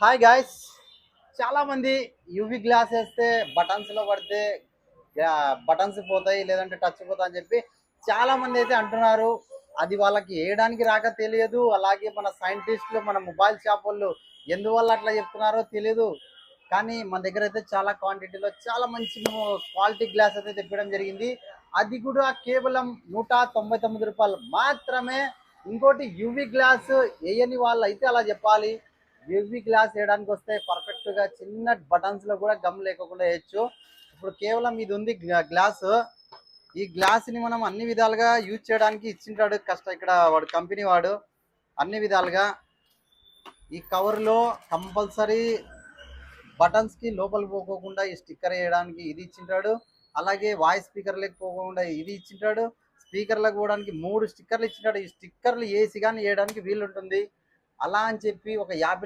Hi guys, చాలా మంది UV glass వేస్తే బటన్స్ లో పడితే బటన్స్ పోతాయి, లేదంటే టచ్ పోతాయి అని చెప్పి చాలా మంది అయితే అంటున్నారు. అది వాళ్ళకి వేయడానికి రాక తెలియదు. అలాగే మన సైంటిస్టులు, మన మొబైల్ షాప్ వాళ్ళు ఎందువల్ల అట్లా చెప్తున్నారో తెలియదు. కానీ మన దగ్గర అయితే చాలా క్వాంటిటీలో చాలా మంచి క్వాలిటీ గ్లాస్ అయితే తెప్పడం జరిగింది. అది కూడా కేవలం 199 రూపాయలు మాత్రమే. ఇంకోటి యూవి గ్లాస్ వేయని వాళ్ళు అయితే అలా చెప్పాలి. యూవి గ్లాస్ వేయడానికి వస్తే పర్ఫెక్ట్ గా చిన్న బటన్స్ లో కూడా గమ్ లేకుండా వేయచ్చు. ఇప్పుడు కేవలం ఇది ఉంది గ్లాస్. ఈ గ్లాస్ ని మనం అన్ని విధాలుగా యూజ్ చేయడానికి ఇచ్చింటాడు ఇక్కడ వాడు కంపెనీ వాడు. అన్ని విధాలుగా ఈ కవర్ లో కంపల్సరీ బటన్స్ కి లోపల పోకోకుండా ఈ స్టిక్కర్ వేయడానికి ఇది ఇచ్చింటాడు. అలాగే వాయిస్ స్పీకర్ లేకపోకుండా ఇది ఇచ్చింటాడు. స్పీకర్లకు పోవడానికి 3 స్టిక్కర్లు ఇచ్చింటాడు. ఈ స్టిక్కర్లు వేసి కానీ వేయడానికి వీలు ఉంటుంది. అలా అని చెప్పి ఒక 50